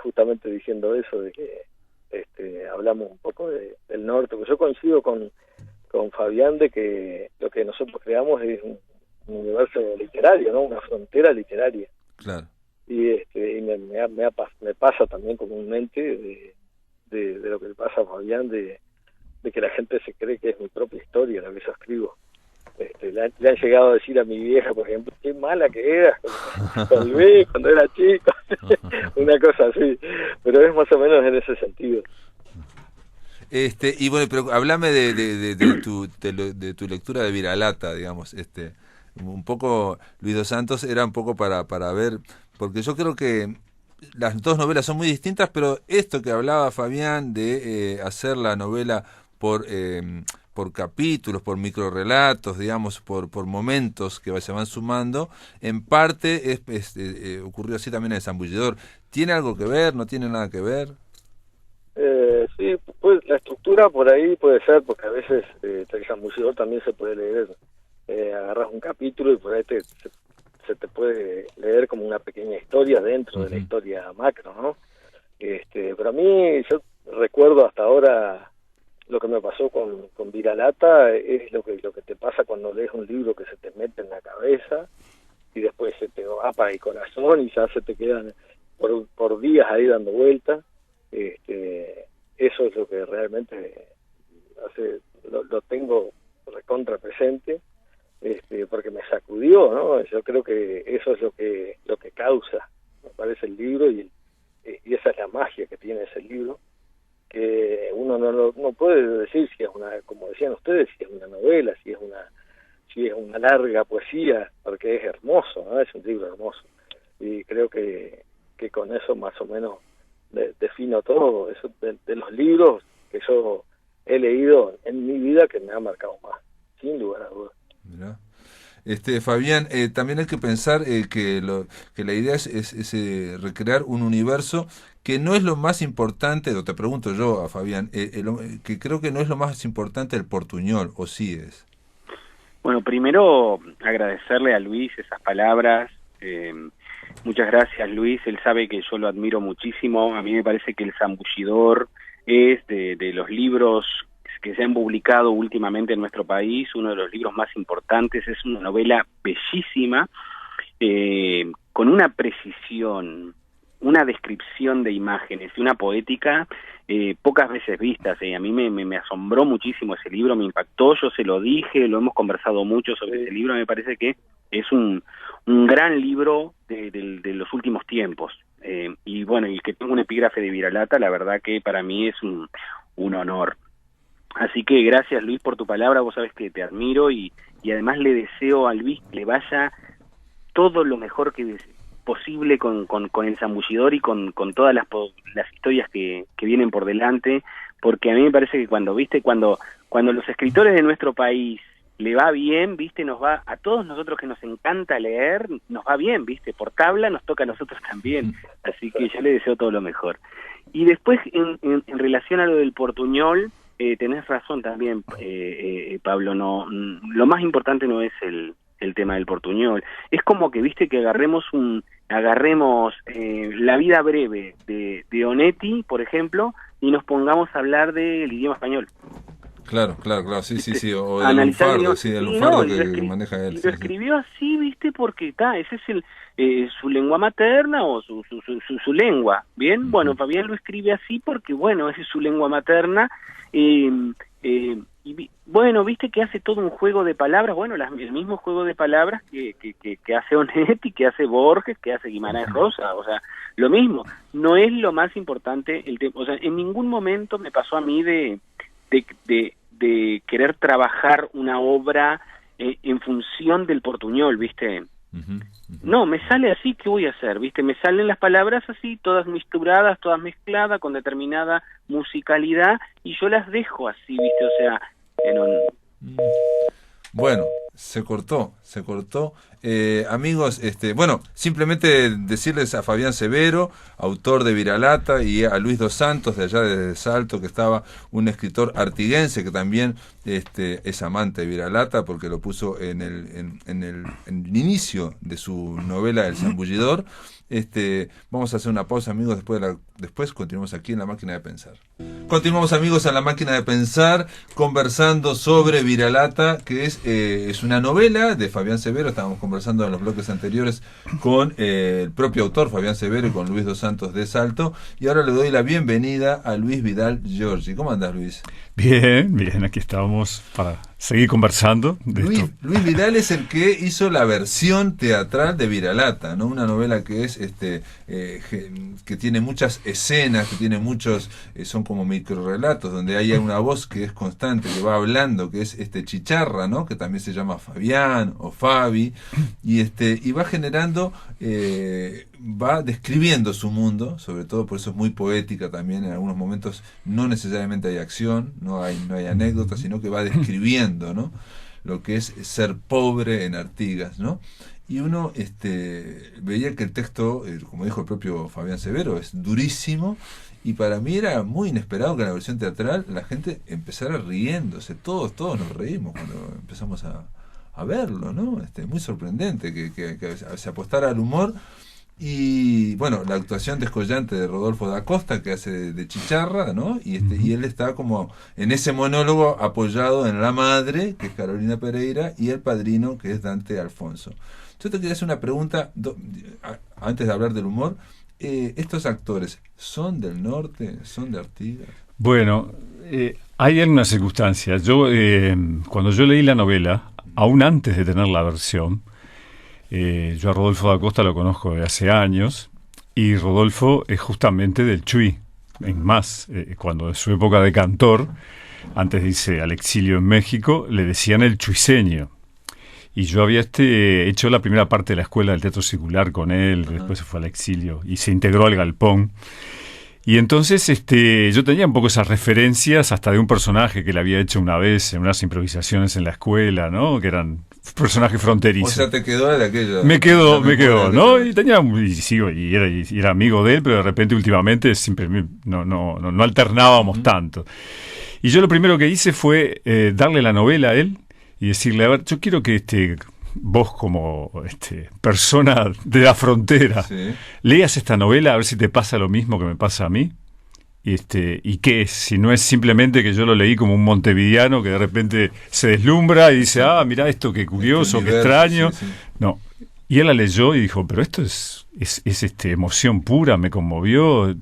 justamente diciendo eso, de que hablamos un poco del norte, porque yo coincido con Fabián de que lo que nosotros creamos es un universo literario, ¿no? Una frontera literaria. Claro. Y me pasa también comúnmente de lo que le pasa a Fabián, de que la gente se cree que es mi propia historia lo que yo escribo. Le han llegado a decir a mi vieja, por ejemplo, qué mala que eras con Luis cuando era chico, una cosa así, pero es más o menos en ese sentido. Y bueno, pero háblame de tu lectura de Viralata, digamos, un poco Luis dos Santos era un poco para ver, porque yo creo que las dos novelas son muy distintas, pero esto que hablaba Fabián de hacer la novela por capítulos, por microrelatos, digamos, por momentos que se van sumando, en parte ocurrió así también en El Zambullidor. ¿Tiene algo que ver? ¿No tiene nada que ver? Sí, pues la estructura por ahí puede ser, porque a veces El Zambullidor también se puede leer, agarras un capítulo y por ahí se te puede leer como una pequeña historia dentro de la historia macro, ¿no? Pero a mí, yo recuerdo hasta ahora lo que me pasó con Viralata, es lo que te pasa cuando lees un libro que se te mete en la cabeza y después se te va para el corazón y ya se te quedan por días ahí dando vueltas. Eso es lo que realmente lo tengo recontra presente, porque me sacudió, ¿no? Yo creo que eso es lo que causa, me parece, el libro, y esa es la magia que tiene ese libro, que uno no puede decir si es como decían ustedes, si es una novela, si es una larga poesía, porque es hermoso, ¿no? Es un libro hermoso, y creo que con eso más o menos defino todo eso de los libros que yo he leído en mi vida, que me ha marcado más, sin lugar a dudas. Mirá. Fabián, también hay que pensar que la idea es recrear un universo que no es lo más importante, o te pregunto yo a Fabián, que creo que no es lo más importante el portuñol, ¿o sí es? Bueno, primero agradecerle a Luis esas palabras. Muchas gracias, Luis. Él sabe que yo lo admiro muchísimo. A mí me parece que El Zambullidor es de los libros que se han publicado últimamente en nuestro país, uno de los libros más importantes. Es una novela bellísima, con una precisión, una descripción de imágenes y una poética pocas veces vistas. A mí me asombró muchísimo ese libro, me impactó, yo se lo dije, lo hemos conversado mucho sobre ese libro. Me parece que es un gran libro de los últimos tiempos. Y bueno, y que tenga un epígrafe de Viralata, la verdad que para mí es un honor. Así que gracias, Luis, por tu palabra. Vos sabés que te admiro y además le deseo a Luis que le vaya todo lo mejor posible con El Zambullidor y con todas las historias que vienen por delante, porque a mí me parece que cuando los escritores de nuestro país le va bien, viste, nos va a todos nosotros que nos encanta leer, nos va bien, viste, por tabla nos toca a nosotros también. Así que yo le deseo todo lo mejor. Y después, en relación a lo del portuñol, tenés razón también, Pablo, no, lo más importante no es el tema del portuñol. Es como que, viste, que agarremos la vida breve de Onetti, por ejemplo, y nos pongamos a hablar del idioma español. Claro, sí, o del lunfardo, del lunfardo que maneja él. Lo escribió así, viste, porque ese es su lengua materna o su lengua, ¿bien? Bueno, Fabián lo escribe así porque, bueno, esa es su lengua materna. Y bueno, viste que hace todo un juego de palabras, bueno, el mismo juego de palabras que hace Onetti, que hace Borges, que hace Guimarães Rosa, o sea, lo mismo. No es lo más importante el tema, o sea, en ningún momento me pasó a mí de querer trabajar una obra en función del portuñol, viste. No, me sale así, ¿qué voy a hacer? ¿Viste? Me salen las palabras así, todas mixturadas, todas mezcladas, con determinada musicalidad, y yo las dejo así, ¿viste? O sea, en un... Bueno, se cortó. Amigos, bueno, simplemente decirles a Fabián Severo, autor de Viralata, y a Luis dos Santos, de allá de Salto, que estaba un escritor artiguense que también es amante de Viralata, porque lo puso en el inicio de su novela El Zambullidor. Vamos a hacer una pausa, amigos, después continuamos aquí en La Máquina de Pensar. Continuamos, amigos, en La Máquina de Pensar, conversando sobre Viralata, que es una novela de Fabián Severo. Estábamos conversando en los bloques anteriores con el propio autor, Fabián Severo, y con Luis dos Santos de Salto. Y ahora le doy la bienvenida a Luis Vidal Giorgi. ¿Cómo andás, Luis? Bien, aquí estamos para seguir conversando de esto. Luis Vidal es el que hizo la versión teatral de Viralata, ¿no? Una novela que es que tiene muchas escenas, que tiene muchos, son como microrelatos, donde hay una voz que es constante, que va hablando, que es Chicharra, ¿no? Que también se llama Fabián o Fabi, y va generando, va describiendo su mundo, sobre todo por eso es muy poética también. En algunos momentos no necesariamente hay acción, no hay anécdotas, sino que va describiendo, ¿no? Lo que es ser pobre en Artigas, ¿no? Y uno veía que el texto, como dijo el propio Fabián Severo, es durísimo, y para mí era muy inesperado que en la versión teatral la gente empezara riéndose. Todos nos reímos cuando empezamos a verlo, ¿no? Muy sorprendente que se apostara al humor. Y bueno, la actuación descollante de Rodolfo da Costa, que hace de Chicharra, ¿no? Y él está como en ese monólogo apoyado en la madre, que es Carolina Pereira, y el padrino, que es Dante Alfonso. Yo te quería hacer una pregunta antes de hablar del humor. ¿Estos actores son del norte? ¿Son de Artigas? Bueno, hay algunas circunstancias. Yo cuando yo leí la novela, aún antes de tener la versión, yo a Rodolfo da Costa lo conozco de hace años, y Rodolfo es justamente del Chuy. En más, cuando en su época de cantor, antes de irse al exilio en México, le decían el chuiseño. Y yo había hecho la primera parte de la escuela del teatro circular con él, después se fue al exilio y se integró al Galpón. Y entonces yo tenía un poco esas referencias, hasta de un personaje que le había hecho una vez en unas improvisaciones en la escuela, ¿no? Que eran personajes fronterizos. O sea, te quedó de aquello. Me quedó, ¿no? Y era amigo de él, pero de repente últimamente siempre no alternábamos tanto. Y yo lo primero que hice fue darle la novela a él y decirle, a ver, yo quiero que vos como persona de la frontera, sí, leas esta novela a ver si te pasa lo mismo que me pasa a mí. Y qué es, si no es simplemente que yo lo leí como un montevideano que de repente se deslumbra y dice, mirá esto, qué curioso, qué extraño. Sí, sí. No, y él la leyó y dijo, pero esto es emoción pura, me conmovió.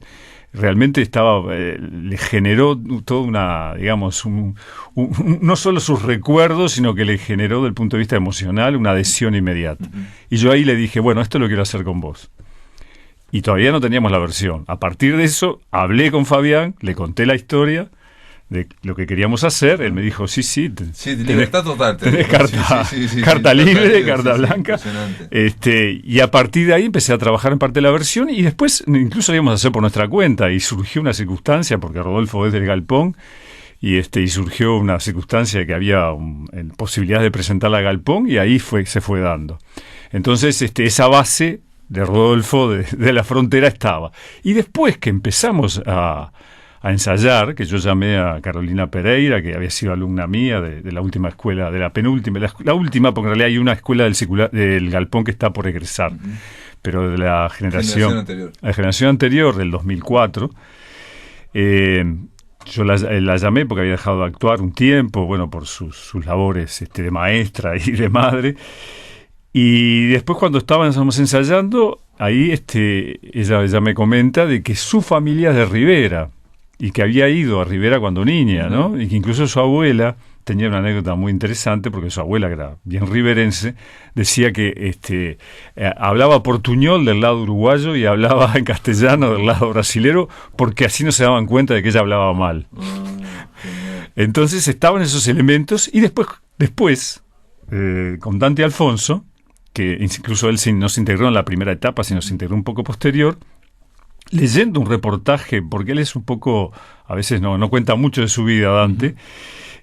Realmente le generó toda una, digamos, no solo sus recuerdos, sino que le generó, desde el punto de vista emocional, una adhesión inmediata. Uh-huh. Y yo ahí le dije, bueno, esto lo quiero hacer con vos. Y todavía no teníamos la versión. A partir de eso, hablé con Fabián, le conté la historia de lo que queríamos hacer. Él me dijo, sí, libertad total. Tenés carta libre, carta blanca. Y a partir de ahí empecé a trabajar en parte de la versión, y después incluso lo íbamos a hacer por nuestra cuenta, y surgió una circunstancia, porque Rodolfo es del Galpón, y surgió una circunstancia que había posibilidad de presentarla a Galpón, y ahí se fue dando. Entonces esa base de Rodolfo de la frontera estaba. Y después que empezamos a ensayar, que yo llamé a Carolina Pereira, que había sido alumna mía de la última escuela, de la penúltima, la última, porque en realidad hay una escuela del Galpón que está por egresar, uh-huh, pero de la generación anterior, del 2004, yo la llamé porque había dejado de actuar un tiempo, bueno, por sus labores de maestra y de madre. Y después, cuando estábamos ensayando, ahí ella me comenta de que su familia es de Rivera, y que había ido a Rivera cuando niña, ¿no? Uh-huh. Y que incluso su abuela tenía una anécdota muy interesante, porque su abuela, que era bien riverense, decía que hablaba portuñol del lado uruguayo y hablaba en castellano del lado brasilero, porque así no se daban cuenta de que ella hablaba mal. Entonces estaban esos elementos, y después con Dante Alfonso, que incluso él no se integró en la primera etapa, sino se integró un poco posterior, leyendo un reportaje, porque él es un poco, a veces no cuenta mucho de su vida, Dante.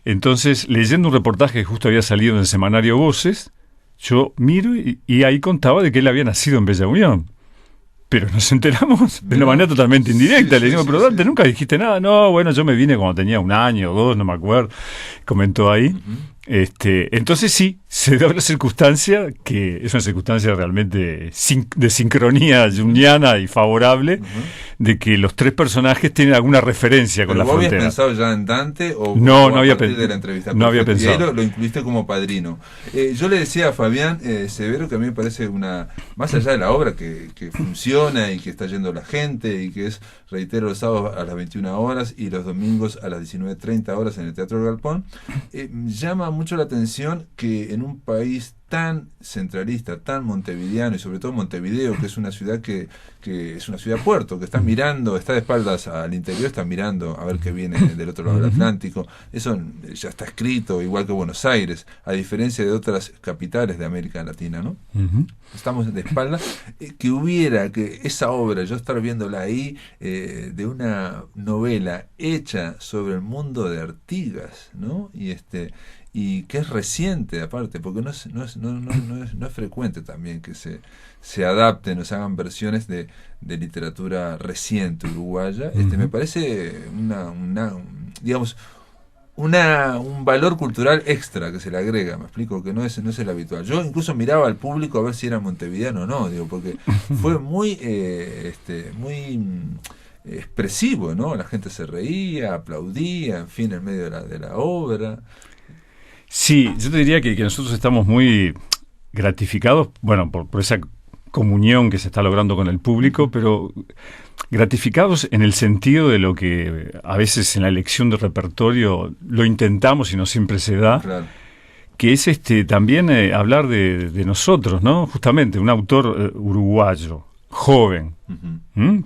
Entonces, leyendo un reportaje que justo había salido en el semanario Voces, yo miro y ahí contaba de que él había nacido en Bella Unión. Pero nos enteramos de una manera totalmente indirecta. Le digo, pero Dante, nunca dijiste nada. No, bueno, yo me vine cuando tenía 1 año o 2, no me acuerdo. Comentó ahí. Entonces sí, se da una circunstancia que es una circunstancia realmente de sincronía junguiana y favorable, de que los 3 personajes tienen alguna referencia con la frontera. ¿Vos habías pensado ya en Dante o no había de la entrevista? No había pensado. Y ahí lo incluiste como padrino. Yo le decía a Fabián Severo que a mí me parece más allá de la obra que funciona y que está yendo la gente y que es, reitero, los sábados a las 21 horas y los domingos a las 19:30 horas en el Teatro del Galpón, llama mucho la atención que en un país tan centralista, tan montevideano y sobre todo Montevideo, que es una ciudad que es una ciudad puerto, que está mirando, está de espaldas al interior, está mirando a ver qué viene del otro lado del Atlántico. Eso ya está escrito, igual que Buenos Aires, a diferencia de otras capitales de América Latina, ¿no? Estamos de espalda. Que esa obra, yo estar viéndola ahí, de una novela hecha sobre el mundo de Artigas, ¿no? Y que es reciente aparte, porque no es frecuente también que se adapten o se hagan versiones de literatura reciente uruguaya. Me parece un valor cultural extra que se le agrega, me explico, que no es el habitual. Yo incluso miraba al público a ver si era montevideano o no, porque fue muy expresivo, ¿no? La gente se reía, aplaudía, en fin, en medio de la obra. Sí, yo te diría que nosotros estamos muy gratificados, bueno, por esa comunión que se está logrando con el público, pero gratificados en el sentido de lo que a veces en la elección de repertorio lo intentamos y no siempre se da, claro, que es también hablar de nosotros, ¿no? Justamente, un autor uruguayo, joven,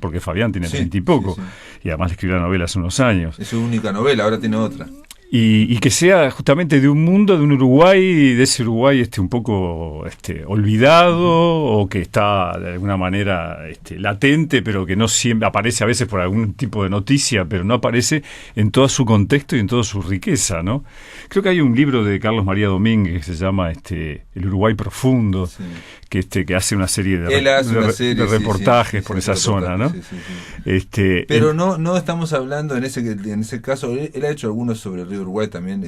porque Fabián tiene 30 y poco, y además escribió la novela hace unos años. Es su única novela, ahora tiene otra. Y que sea justamente de un mundo, de un Uruguay, de ese Uruguay un poco olvidado, o que está de alguna manera latente, pero que no siempre aparece a veces por algún tipo de noticia, pero no aparece en todo su contexto y en toda su riqueza, ¿no? Creo que hay un libro de Carlos María Domínguez que se llama El Uruguay Profundo, sí, que hace una serie de reportajes por esa zona, ¿no? Sí. Pero no estamos hablando en ese caso, él ha hecho algunos sobre el río Uruguay también,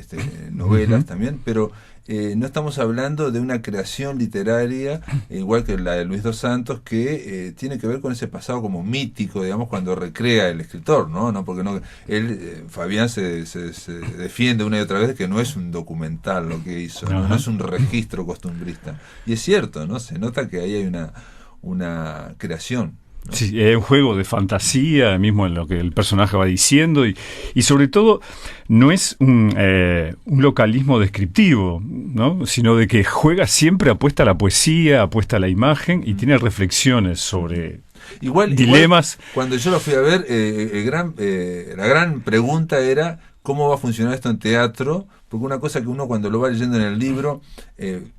novelas también, pero no estamos hablando de una creación literaria igual que la de Luis dos Santos, que tiene que ver con ese pasado como mítico, digamos, cuando recrea el escritor, ¿no? Porque Fabián se defiende una y otra vez de que no es un documental lo que hizo, no es un registro costumbrista. Y es cierto, ¿no? Se nota que ahí hay una creación, ¿no? Sí, es un juego de fantasía mismo en lo que el personaje va diciendo y sobre todo no es un localismo descriptivo, ¿no? Sino de que juega siempre, apuesta a la poesía, apuesta a la imagen y tiene reflexiones sobre dilemas. Igual, cuando yo lo fui a ver, la gran pregunta era ¿cómo va a funcionar esto en teatro? Porque una cosa que uno cuando lo va leyendo en el libro,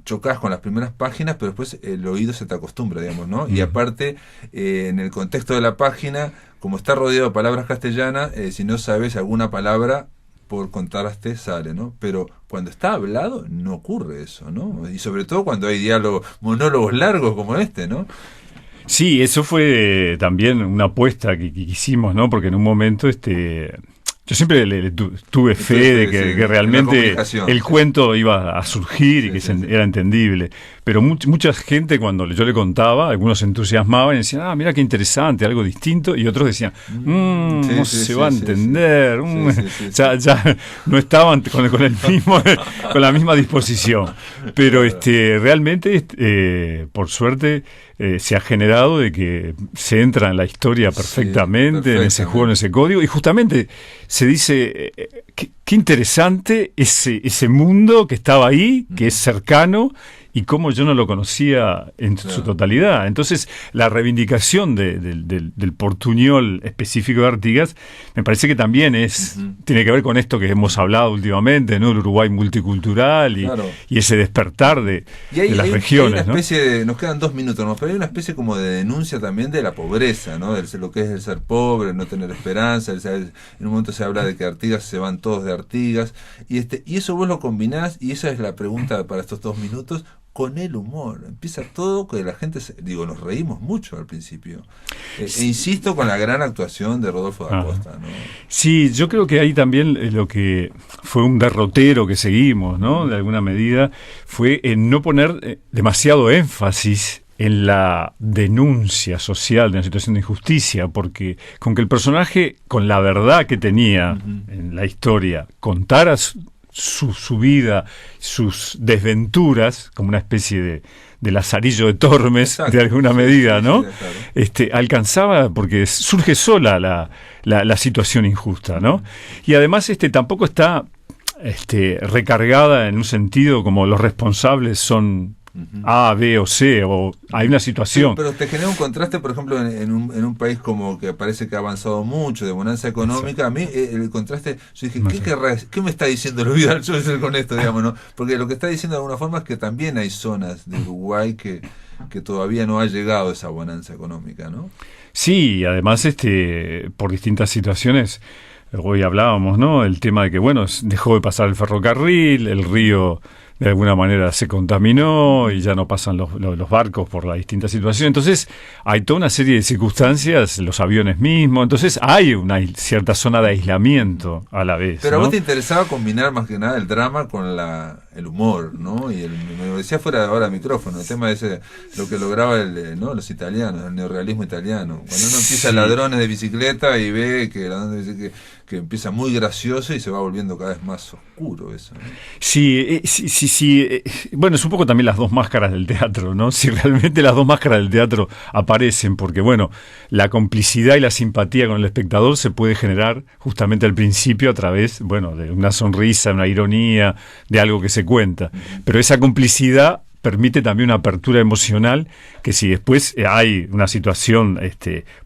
chocas con las primeras páginas, pero después el oído se te acostumbra, digamos, ¿no? Y aparte, en el contexto de la página, como está rodeado de palabras castellanas, si no sabes alguna palabra, por contraste sale, ¿no? Pero cuando está hablado, no ocurre eso, ¿no? Y sobre todo cuando hay monólogos largos como ¿no? Sí, eso fue también una apuesta que hicimos, ¿no? Porque en un momento yo siempre tuve fe de que realmente el cuento iba a surgir y que era entendible. Pero mucha gente, cuando yo le contaba, algunos se entusiasmaban y decían, mira qué interesante, algo distinto, y otros decían, no se va a entender. Ya no estaban con la misma disposición. Pero realmente, por suerte, se ha generado de que se entra en la historia perfectamente, en ese juego, en ese código, y justamente se dice qué interesante ese mundo que estaba ahí, que es cercano y cómo yo no lo conocía en su totalidad. Entonces, la reivindicación del portuñol específico de Artigas me parece que también tiene que ver con esto que hemos hablado últimamente, ¿no? El Uruguay multicultural y ese despertar de las regiones. Hay una especie nos quedan 2 minutos, ¿no? Pero hay una especie como de denuncia también de la pobreza, ¿no? Lo que es el ser pobre, no tener esperanza. En un momento se habla de que Artigas se van todos de Artigas, y eso vos lo combinás, y esa es la pregunta para estos 2 minutos, con el humor. Empieza todo que la gente, nos reímos mucho al principio. Insisto con la gran actuación de Rodolfo da Costa, ¿no? Sí, yo creo que ahí también lo que fue un derrotero que seguimos, ¿no? De alguna medida, fue en no poner demasiado énfasis en la denuncia social de una situación de injusticia, porque con que el personaje, con la verdad que tenía en la historia, contara su vida, sus desventuras, como una especie de Lazarillo de Tormes, exacto, de alguna medida, ¿no? Sí, claro. Alcanzaba, porque surge sola la situación injusta, ¿no? Y además tampoco está recargada en un sentido como los responsables son A, B o C, o hay una situación. Pero te genera un contraste, por ejemplo, en un país como que parece que ha avanzado mucho, de bonanza económica. A mí el contraste, yo dije, ¿qué me está diciendo el Vidal con esto, digamos, ¿no? Porque lo que está diciendo de alguna forma es que también hay zonas de Uruguay que todavía no ha llegado esa bonanza económica, ¿no? Sí, además por distintas situaciones, hoy hablábamos, ¿no? El tema de que, dejó de pasar el ferrocarril, el río de alguna manera se contaminó y ya no pasan los barcos por la distinta situación. Entonces hay toda una serie de circunstancias, los aviones mismos, entonces hay una cierta zona de aislamiento a la vez. Pero ¿no? a vos te interesaba combinar más que nada el drama con el humor, ¿no? Y me decía fuera de ahora el micrófono, el tema ese, lo que lograba los italianos, el neorrealismo italiano. Cuando uno empieza ladrones de bicicleta y ve que empieza muy gracioso y se va volviendo cada vez más oscuro eso, ¿no? Sí. Bueno, es un poco también las dos máscaras del teatro, ¿no? Si realmente las dos máscaras del teatro aparecen, porque la complicidad y la simpatía con el espectador se puede generar justamente al principio a través, de una sonrisa, una ironía, de algo que se cuenta. Pero esa complicidad permite también una apertura emocional que si después hay una situación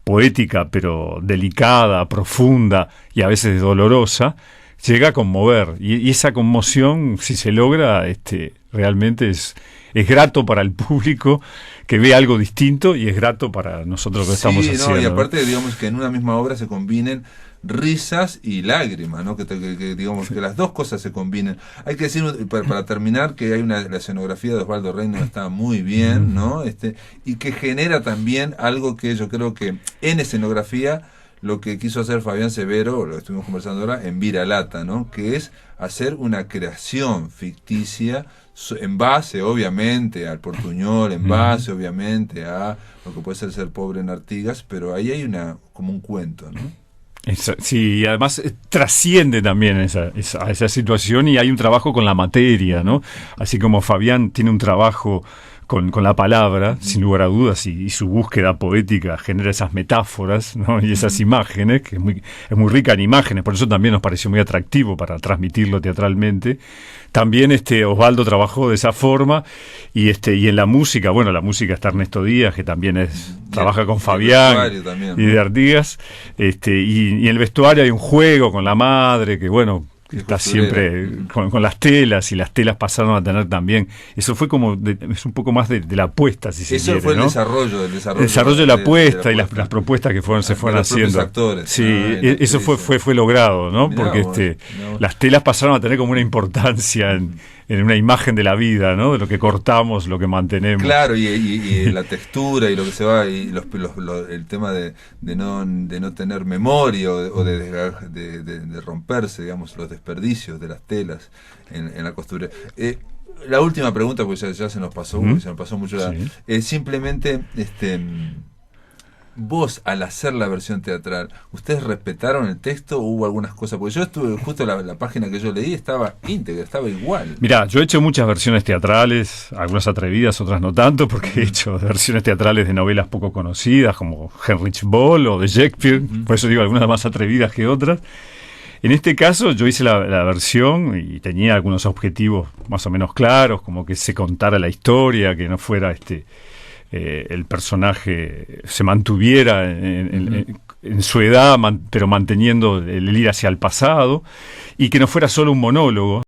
poética, pero delicada, profunda y a veces dolorosa, llega a conmover. Y esa conmoción, si se logra, realmente es grato para el público que ve algo distinto y es grato para nosotros que estamos haciendo. Y aparte, digamos que en una misma obra se combinen risas y lágrimas, ¿no? Que digamos que las dos cosas se combinen. Hay que decir, para terminar, que hay la escenografía de Osvaldo Reynolds está muy bien, ¿no? Y que genera también algo que yo creo que en escenografía lo que quiso hacer Fabián Severo, lo estuvimos conversando ahora, en Viralata, ¿no? Que es hacer una creación ficticia en base, obviamente, al portuñol, en base, obviamente, a lo que puede ser pobre en Artigas, pero ahí hay como un cuento, ¿no? Sí, y además trasciende también esa situación y hay un trabajo con la materia, ¿no? Así como Fabián tiene un trabajo con la palabra, sin lugar a dudas, y su búsqueda poética genera esas metáforas, ¿no? Y esas imágenes, que es muy rica en imágenes, por eso también nos pareció muy atractivo para transmitirlo teatralmente. También Osvaldo trabajó de esa forma y en la música, la música está Ernesto Díaz, que también trabaja con Fabián también, ¿no? Y de Artigas, y en el vestuario hay un juego con la madre que está siempre con las telas, y las telas pasaron a tener también, eso fue como es un poco más de la apuesta, si se quiere, eso fue, ¿no? el desarrollo de la apuesta y las propuestas que se fueron haciendo. Actores. Sí, eso fue logrado, ¿no? Mirá, porque las telas pasaron a tener como una importancia en una imagen de la vida, ¿no? De lo que cortamos, lo que mantenemos. Claro, y la textura y lo que se va, y el tema de no tener memoria o de romperse, digamos, los desperdicios de las telas en la costura. La última pregunta, porque ya se nos pasó, se nos pasó mucho. Sí. Simplemente, vos, al hacer la versión teatral, ¿ustedes respetaron el texto o hubo algunas cosas? Porque yo estuve, justo la página que yo leí estaba íntegra, estaba igual. Mirá, yo he hecho muchas versiones teatrales, algunas atrevidas, otras no tanto, porque he hecho versiones teatrales de novelas poco conocidas, como Heinrich Böll o de Shakespeare, por eso digo, algunas más atrevidas que otras. En este caso yo hice la versión y tenía algunos objetivos más o menos claros, como que se contara la historia, que no fuera el personaje se mantuviera en su edad, pero manteniendo el ir hacia el pasado, y que no fuera solo un monólogo.